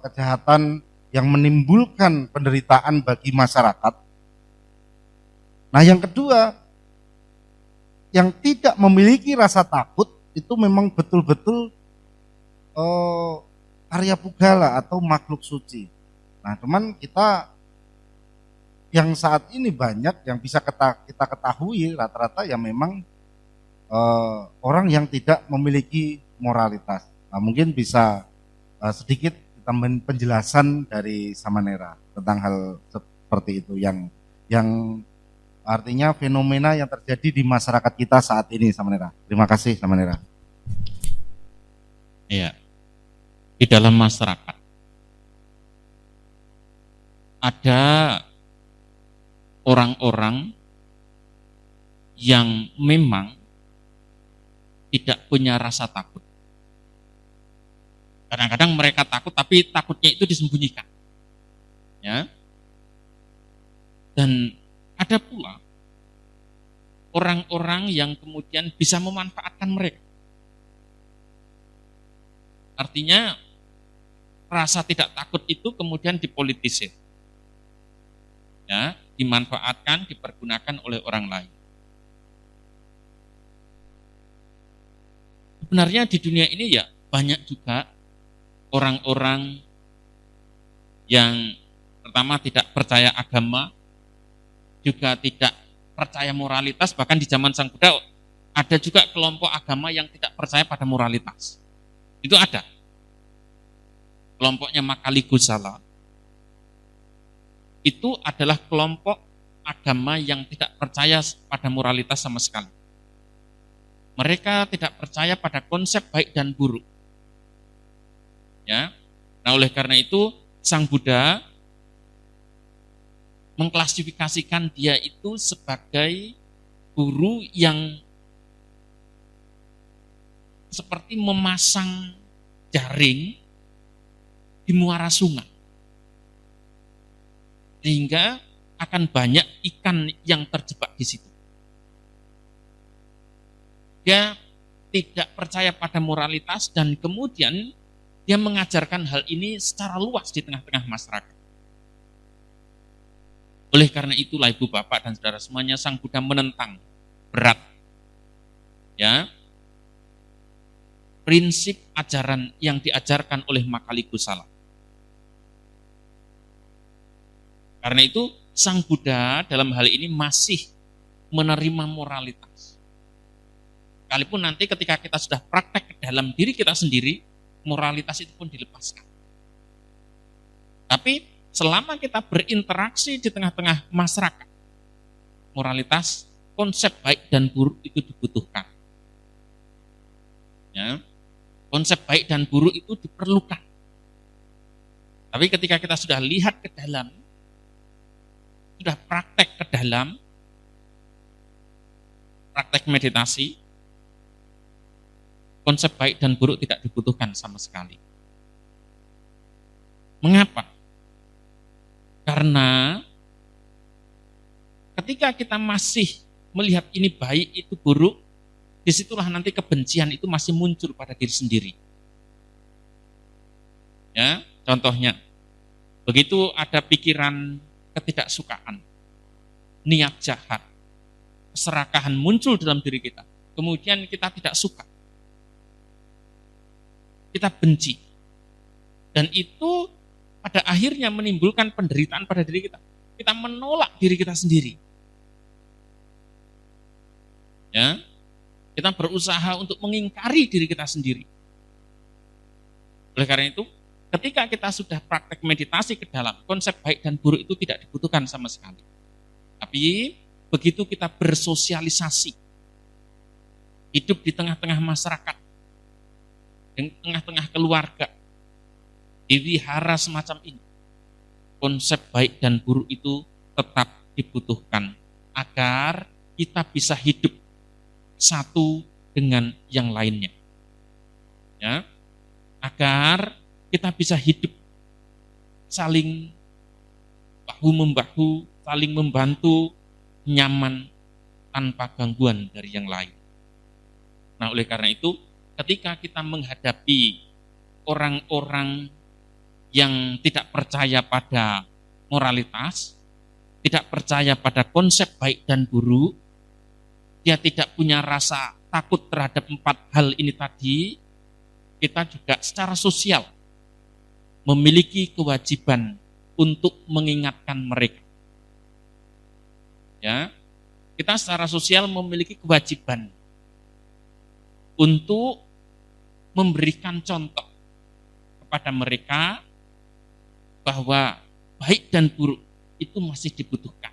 kejahatan yang menimbulkan penderitaan bagi masyarakat. Nah, yang kedua, yang tidak memiliki rasa takut itu memang betul-betul Arya Pugala atau makhluk suci. Nah, cuman kita yang saat ini banyak yang bisa kita ketahui rata-rata ya memang orang yang tidak memiliki moralitas. Nah, mungkin bisa sedikit tambahin penjelasan dari Samanera tentang hal seperti itu yang artinya fenomena yang terjadi di masyarakat kita saat ini, Samanera. Terima kasih, Samanera. Iya. Di dalam masyarakat ada orang-orang yang memang tidak punya rasa takut. Kadang-kadang mereka takut, tapi takutnya itu disembunyikan. Ya. Dan ada pula orang-orang yang kemudian bisa memanfaatkan mereka. Artinya rasa tidak takut itu kemudian dipolitisir. Ya, dimanfaatkan, dipergunakan oleh orang lain. Sebenarnya di dunia ini ya banyak juga orang-orang yang pertama tidak percaya agama, juga tidak percaya moralitas, bahkan di zaman Sang Buddha ada juga kelompok agama yang tidak percaya pada moralitas. Itu ada. Kelompoknya Makali Gosala. Itu adalah kelompok agama yang tidak percaya pada moralitas sama sekali. Mereka tidak percaya pada konsep baik dan buruk. Ya. Nah, oleh karena itu Sang Buddha mengklasifikasikan dia itu sebagai guru yang seperti memasang jaring di muara sungai. Sehingga akan banyak ikan yang terjebak di situ. Dia tidak percaya pada moralitas dan kemudian dia mengajarkan hal ini secara luas di tengah-tengah masyarakat. Oleh karena itulah Ibu Bapak dan Saudara semuanya, Sang Buddha menentang berat ya prinsip ajaran yang diajarkan oleh Makali Gosala. Karena itu Sang Buddha dalam hal ini masih menerima moralitas. Sekalipun nanti ketika kita sudah praktek ke dalam diri kita sendiri, moralitas itu pun dilepaskan. Tapi selama kita berinteraksi di tengah-tengah masyarakat, moralitas, konsep baik dan buruk itu dibutuhkan. Ya. Konsep baik dan buruk itu diperlukan. Tapi ketika kita sudah lihat ke dalam, sudah praktek ke dalam, praktek meditasi, konsep baik dan buruk tidak dibutuhkan sama sekali. Mengapa? Karena ketika kita masih melihat ini baik, itu buruk, disitulah nanti kebencian itu masih muncul pada diri sendiri. Ya, contohnya, begitu ada pikiran ketidaksukaan, niat jahat, keserakahan muncul dalam diri kita, kemudian kita tidak suka, kita benci, dan itu pada akhirnya menimbulkan penderitaan pada diri kita. Kita menolak diri kita sendiri. Ya, kita berusaha untuk mengingkari diri kita sendiri. Oleh karena itu, ketika kita sudah praktek meditasi ke dalam, konsep baik dan buruk itu tidak dibutuhkan sama sekali. Tapi begitu kita bersosialisasi, hidup di tengah-tengah masyarakat, di tengah-tengah keluarga, di wihara semacam ini, konsep baik dan buruk itu tetap dibutuhkan agar kita bisa hidup satu dengan yang lainnya. Ya, agar kita bisa hidup saling bahu-membahu, saling membantu, nyaman, tanpa gangguan dari yang lain. Nah, oleh karena itu, ketika kita menghadapi orang-orang yang tidak percaya pada moralitas, tidak percaya pada konsep baik dan buruk, dia tidak punya rasa takut terhadap 4 hal ini tadi, kita juga secara sosial memiliki kewajiban untuk mengingatkan mereka. Ya, kita secara sosial memiliki kewajiban untuk memberikan contoh kepada mereka bahwa baik dan buruk itu masih dibutuhkan.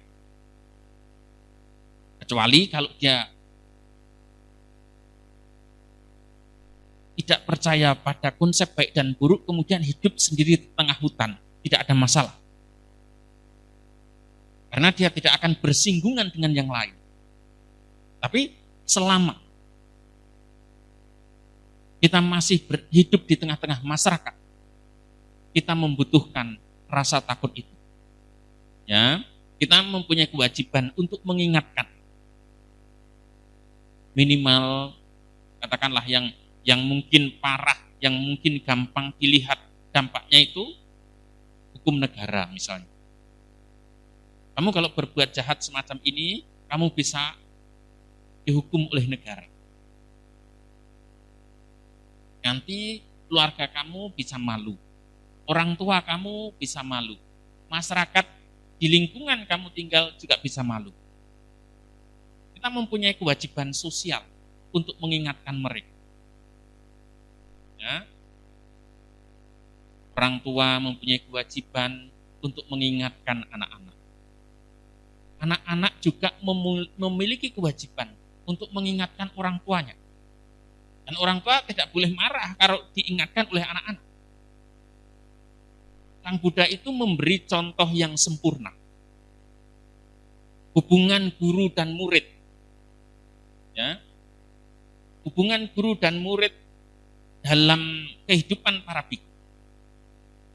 Kecuali kalau dia tidak percaya pada konsep baik dan buruk, kemudian hidup sendiri di tengah hutan, tidak ada masalah. Karena dia tidak akan bersinggungan dengan yang lain. Tapi selama kita masih hidup di tengah-tengah masyarakat, kita membutuhkan rasa takut itu. Ya, kita mempunyai kewajiban untuk mengingatkan. Minimal katakanlah yang mungkin parah, yang mungkin gampang dilihat dampaknya itu hukum negara misalnya. Kamu kalau berbuat jahat semacam ini, kamu bisa dihukum oleh negara. Nanti keluarga kamu bisa malu, orang tua kamu bisa malu, masyarakat di lingkungan kamu tinggal juga bisa malu. Kita mempunyai kewajiban sosial untuk mengingatkan mereka. Ya. Orang tua mempunyai kewajiban untuk mengingatkan anak-anak. Anak-anak juga memiliki kewajiban untuk mengingatkan orang tuanya. Dan orang tua tidak boleh marah kalau diingatkan oleh anak-anak. Sang Buddha itu memberi contoh yang sempurna. Hubungan guru dan murid. Ya. Hubungan guru dan murid dalam kehidupan para bhikkhu.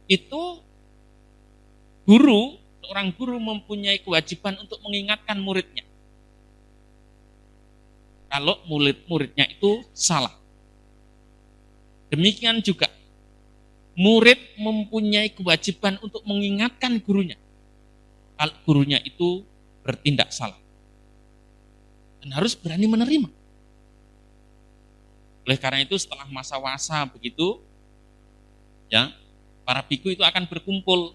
Itu seorang guru mempunyai kewajiban untuk mengingatkan muridnya. Kalau murid-muridnya itu salah. Demikian juga murid mempunyai kewajiban untuk mengingatkan gurunya. Kalau gurunya itu bertindak salah. Dan harus berani menerima. Oleh karena itu setelah masa wasa begitu, ya, para bhikkhu itu akan berkumpul.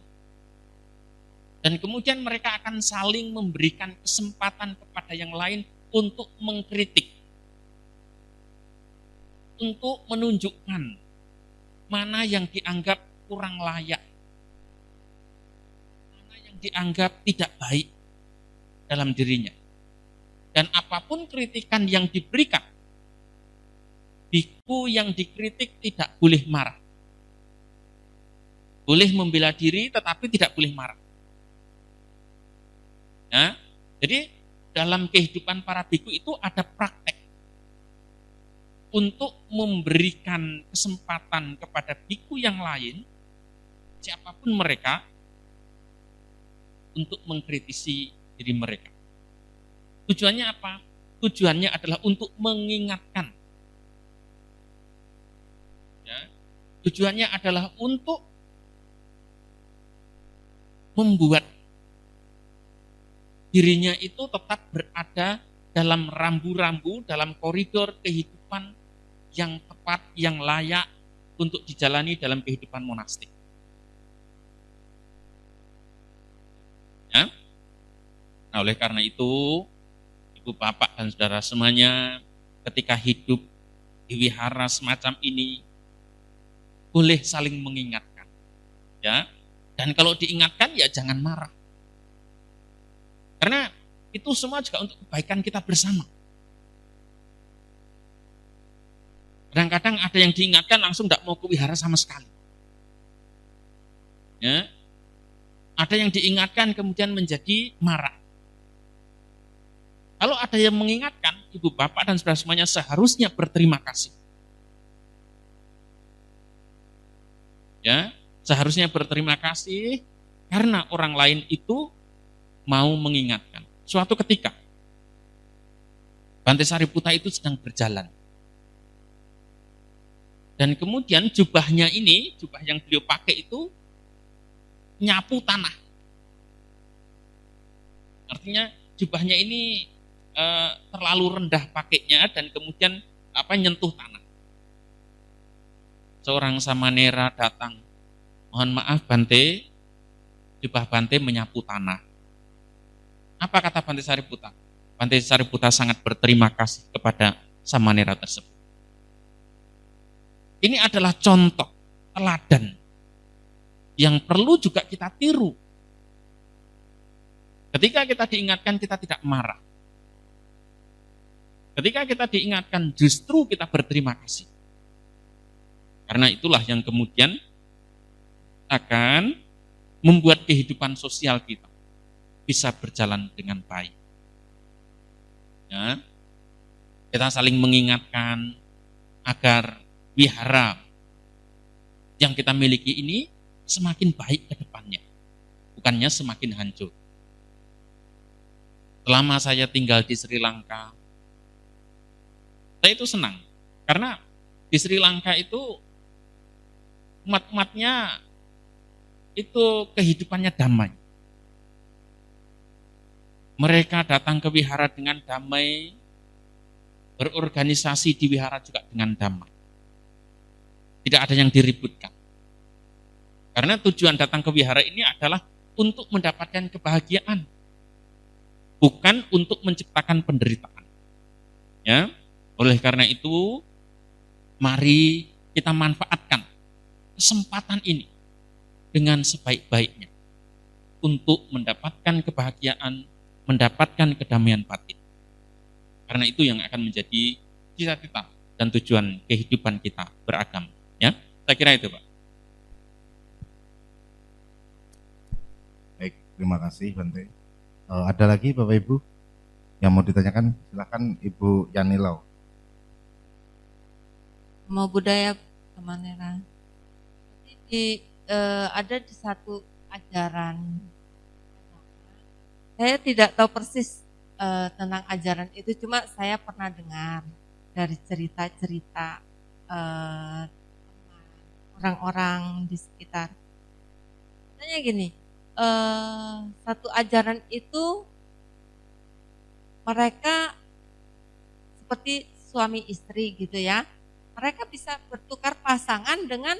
Dan kemudian mereka akan saling memberikan kesempatan kepada yang lain untuk mengkritik. Untuk menunjukkan mana yang dianggap kurang layak. Mana yang dianggap tidak baik dalam dirinya. Dan apapun kritikan yang diberikan, biku yang dikritik tidak boleh marah. Boleh membela diri tetapi tidak boleh marah. Ya, jadi dalam kehidupan para biku itu ada praktek untuk memberikan kesempatan kepada biku yang lain, siapapun mereka, untuk mengkritisi diri mereka. Tujuannya apa? Tujuannya adalah untuk mengingatkan. Ya, tujuannya adalah untuk membuat dirinya itu tetap berada dalam rambu-rambu, dalam koridor kehidupan yang tepat, yang layak untuk dijalani dalam kehidupan monastik. Ya. Nah, oleh karena itu, Ibu Bapak dan Saudara semuanya, ketika hidup di wihara semacam ini, boleh saling mengingatkan. Ya. Dan kalau diingatkan, ya jangan marah. Karena itu semua juga untuk kebaikan kita bersama. Kadang-kadang ada yang diingatkan langsung tidak mau ke wihara sama sekali. Ya. Ada yang diingatkan kemudian menjadi marah. Kalau ada yang mengingatkan, Ibu Bapak dan saudara semuanya seharusnya berterima kasih. Ya, seharusnya berterima kasih karena orang lain itu mau mengingatkan. Suatu ketika Bante Sariputa itu sedang berjalan. Dan kemudian jubahnya ini, jubah yang beliau pakai itu nyapu tanah. Artinya jubahnya ini terlalu rendah pakainya dan kemudian nyentuh tanah. Seorang samanera datang, mohon maaf Bante, jubah Bante menyapu tanah. Apa kata Bante Sariputa? Bante Sariputa sangat berterima kasih kepada samanera tersebut. Ini adalah contoh, teladan yang perlu juga kita tiru. Ketika kita diingatkan, kita tidak marah. Ketika kita diingatkan, justru kita berterima kasih. Karena itulah yang kemudian akan membuat kehidupan sosial kita bisa berjalan dengan baik. Ya, kita saling mengingatkan agar wihara yang kita miliki ini semakin baik ke depannya, bukannya semakin hancur. Selama saya tinggal di Sri Lanka, saya itu senang, karena di Sri Lanka itu umat-umatnya itu kehidupannya damai. Mereka datang ke wihara dengan damai, berorganisasi di wihara juga dengan damai. Tidak ada yang diributkan. Karena tujuan datang ke wihara ini adalah untuk mendapatkan kebahagiaan, bukan untuk menciptakan penderitaan. Ya, oleh karena itu, mari kita manfaatkan kesempatan ini dengan sebaik-baiknya untuk mendapatkan kebahagiaan, mendapatkan kedamaian batin. Karena itu yang akan menjadi cita-cita dan tujuan kehidupan kita beragama. Ya, saya kira itu, Pak. Baik, terima kasih Bante. Ada lagi Bapak Ibu yang mau ditanyakan? Silakan Ibu Yanilau. Mau budaya Samanera. Ada di satu ajaran, saya tidak tahu persis tentang ajaran itu, cuma saya pernah dengar dari cerita-cerita orang-orang di sekitar. Katanya gini, satu ajaran itu mereka seperti suami istri gitu ya, mereka bisa bertukar pasangan dengan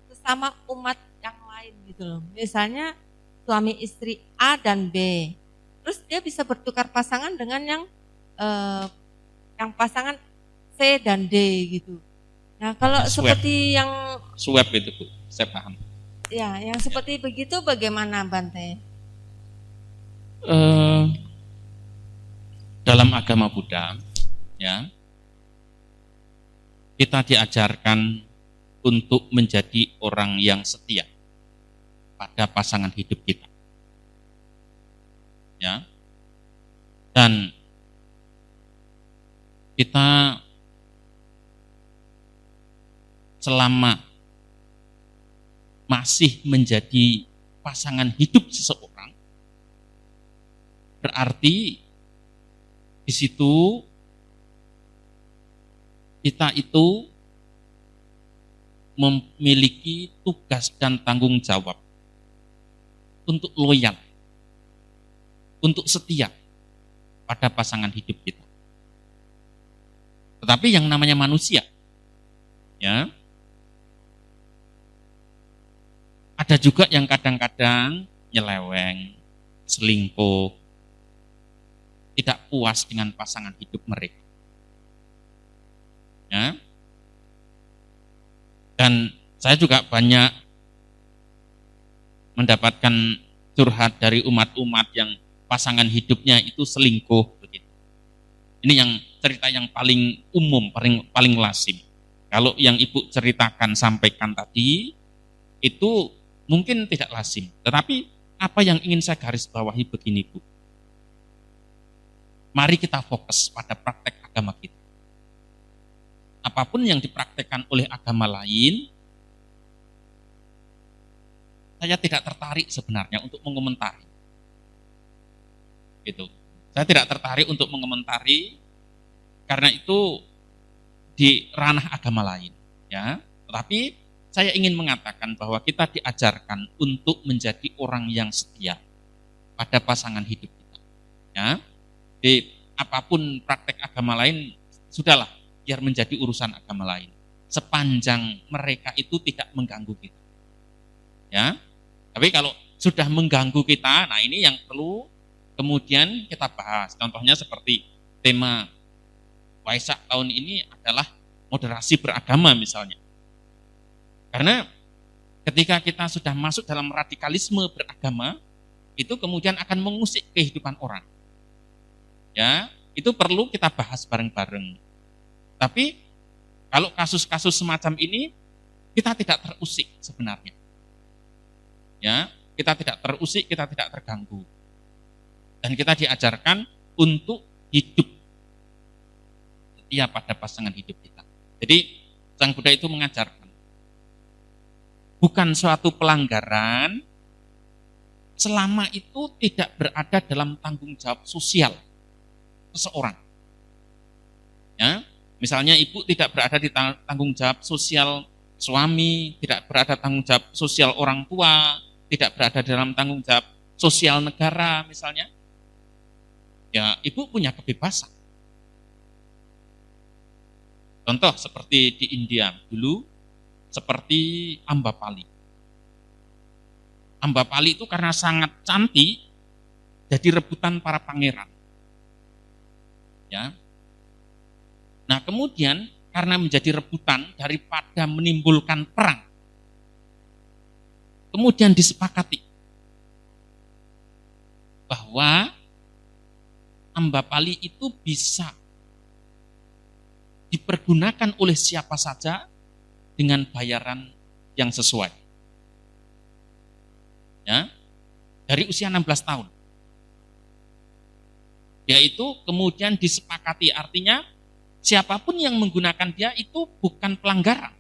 sesama umat yang lain gitu loh. Misalnya suami istri A dan B, terus dia bisa bertukar pasangan dengan yang pasangan C dan D gitu. Nah kalau seperti yang swab itu Bu, saya paham. Ya, yang seperti begitu bagaimana Bante? Dalam agama Buddha, ya, kita diajarkan untuk menjadi orang yang setia pada pasangan hidup kita. Ya. Dan kita selama masih menjadi pasangan hidup seseorang, berarti di situ kita itu memiliki tugas dan tanggung jawab untuk loyal, untuk setia pada pasangan hidup kita. Tetapi yang namanya manusia, ya, ada juga yang kadang-kadang nyeleweng, selingkuh, tidak puas dengan pasangan hidup mereka. Ya. Dan saya juga banyak mendapatkan curhat dari umat-umat yang pasangan hidupnya itu selingkuh begitu. Ini yang cerita yang paling umum, paling lazim. Kalau yang Ibu ceritakan sampaikan tadi itu mungkin tidak lazim. Tetapi apa yang ingin saya garis bawahi begini, Bu. Mari kita fokus pada praktek agama kita. Apapun yang dipraktekkan oleh agama lain, saya tidak tertarik sebenarnya untuk mengomentari. Gitu. Saya tidak tertarik untuk mengomentari karena itu di ranah agama lain, ya. Tetapi saya ingin mengatakan bahwa kita diajarkan untuk menjadi orang yang setia pada pasangan hidup kita. Ya. Di apapun praktek agama lain, sudahlah, biar menjadi urusan agama lain. Sepanjang mereka itu tidak mengganggu kita. Ya. Tapi kalau sudah mengganggu kita, nah ini yang perlu kemudian kita bahas. Contohnya seperti tema Waisak tahun ini adalah moderasi beragama misalnya. Karena ketika kita sudah masuk dalam radikalisme beragama, itu kemudian akan mengusik kehidupan orang. Ya, itu perlu kita bahas bareng-bareng. Tapi kalau kasus-kasus semacam ini kita tidak terusik sebenarnya. Ya, kita tidak terusik, kita tidak terganggu. Dan kita diajarkan untuk hidup setia pada pasangan hidup kita. Jadi Sang Buddha itu mengajarkan bukan suatu pelanggaran selama itu tidak berada dalam tanggung jawab sosial seseorang. Ya, misalnya ibu tidak berada di tanggung jawab sosial suami, tidak berada tanggung jawab sosial orang tua, tidak berada dalam tanggung jawab sosial negara misalnya. Ya, ibu punya kebebasan. Contoh seperti di India dulu, seperti Ambapali. Ambapali itu karena sangat cantik, jadi rebutan para pangeran. Ya. Nah kemudian karena menjadi rebutan daripada menimbulkan perang, kemudian disepakati bahwa Ambapali itu bisa dipergunakan oleh siapa saja dengan bayaran yang sesuai. Ya, dari usia 16 tahun. Yaitu kemudian disepakati, artinya siapapun yang menggunakan dia itu bukan pelanggaran.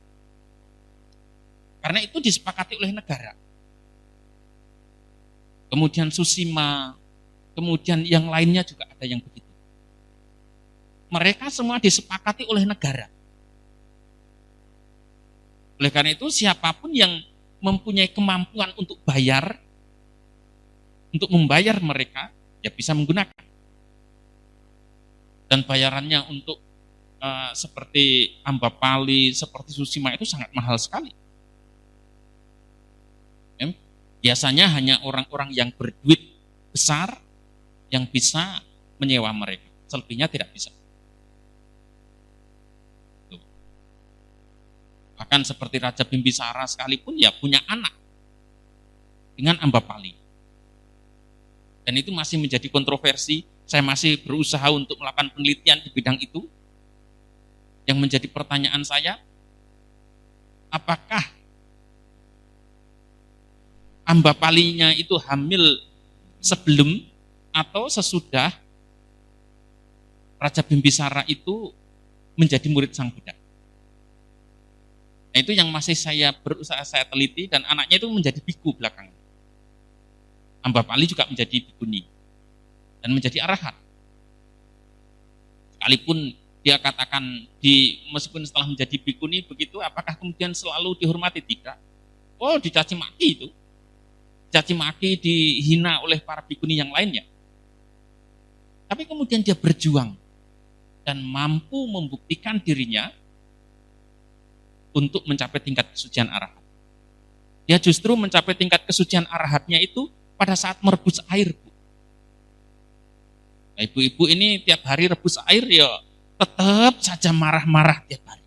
Karena itu disepakati oleh negara. Kemudian Susima, kemudian yang lainnya juga ada yang begitu. Mereka semua disepakati oleh negara. Oleh karena itu siapapun yang mempunyai kemampuan untuk bayar, untuk membayar mereka, ya bisa menggunakan. Dan bayarannya untuk seperti Ambapali, seperti Susima itu sangat mahal sekali. Ya, biasanya hanya orang-orang yang berduit besar yang bisa menyewa mereka, selebihnya tidak bisa. Tuh. Bahkan seperti Raja Bimbisara sekalipun ya punya anak dengan Ambapali. Dan itu masih menjadi kontroversi. Saya masih berusaha untuk melakukan penelitian di bidang itu. Yang menjadi pertanyaan saya, apakah Ambapalinya itu hamil sebelum atau sesudah Raja Bimbisara itu menjadi murid Sang Buddha? Nah, itu yang masih berusaha saya teliti, dan anaknya itu menjadi biku belakangan. Ambapali juga menjadi bikuni dan menjadi arahat. Sekalipun dia katakan meskipun setelah menjadi bikuni begitu, apakah kemudian selalu dihormati? Tidak. Oh, dicaci maki itu. Dicaci maki, dihina oleh para bikuni yang lainnya. Tapi kemudian dia berjuang dan mampu membuktikan dirinya untuk mencapai tingkat kesucian arahat. Dia justru mencapai tingkat kesucian arahatnya itu pada saat merebus air. Nah, ibu-ibu ini tiap hari rebus air ya tetap saja marah-marah tiap hari.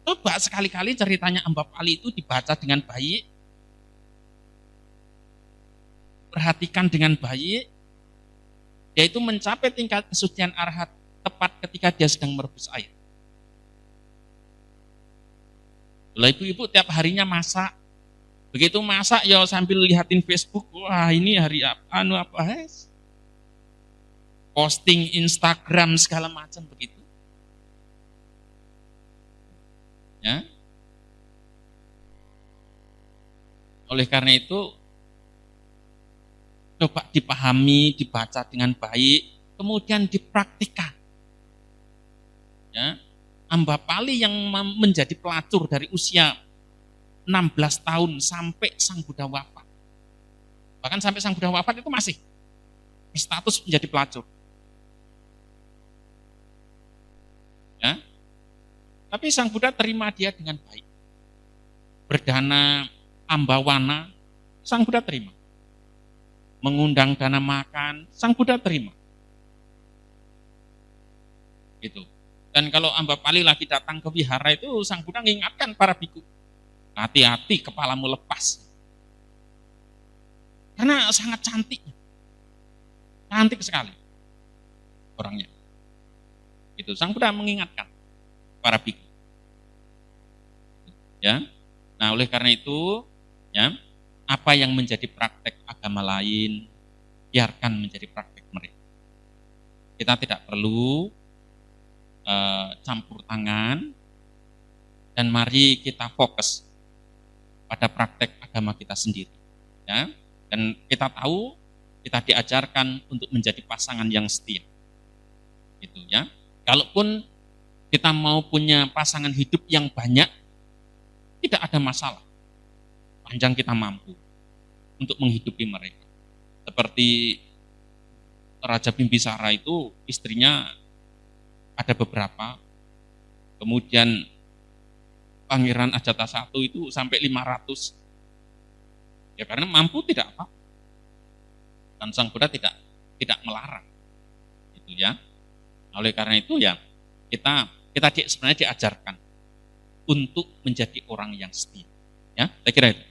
Coba sekali-kali ceritanya Ambapali itu dibaca dengan baik, perhatikan dengan baik, yaitu mencapai tingkat kesucian arahat tepat ketika dia sedang merebus air. Lah ibu-ibu tiap harinya masak, begitu masak ya sambil lihatin Facebook, wah ini hari apa, posting Instagram segala macam begitu. Ya. Oleh karena itu, coba dipahami, dibaca dengan baik, kemudian dipraktikkan. Ya. Ambapali yang menjadi pelacur dari usia 16 tahun sampai Sang Buddha wafat. Bahkan sampai Sang Buddha wafat itu masih berstatus menjadi pelacur. Ya. Tapi Sang Buddha terima dia dengan baik. Berdana Ambawana, Sang Buddha terima. Mengundang dana makan, Sang Buddha terima. Gitu. Dan kalau Ambapali lagi datang ke wihara itu, Sang Buddha mengingatkan para biku, hati-hati kepalamu lepas. Karena sangat cantik. Cantik sekali orangnya. Itu Sang Buddha mengingatkan para biku. Ya. Nah, oleh karena itu, ya, apa yang menjadi praktek agama lain, biarkan menjadi praktek mereka. Kita tidak perlu campur tangan, dan mari kita fokus pada praktek agama kita sendiri. Ya. Dan kita tahu, kita diajarkan untuk menjadi pasangan yang setia. Gitu ya. Kalaupun kita mau punya pasangan hidup yang banyak, tidak ada masalah. Panjang kita mampu untuk menghidupi mereka. Seperti Raja Bimbisara itu, istrinya ada beberapa, kemudian Pangeran Ajatasattu itu sampai 500. Ya karena mampu tidak apa. Dan Sang Buddha tidak melarang. Gitu ya. Oleh karena itu ya kita sebenarnya diajarkan untuk menjadi orang yang setia. Ya, saya kira itu.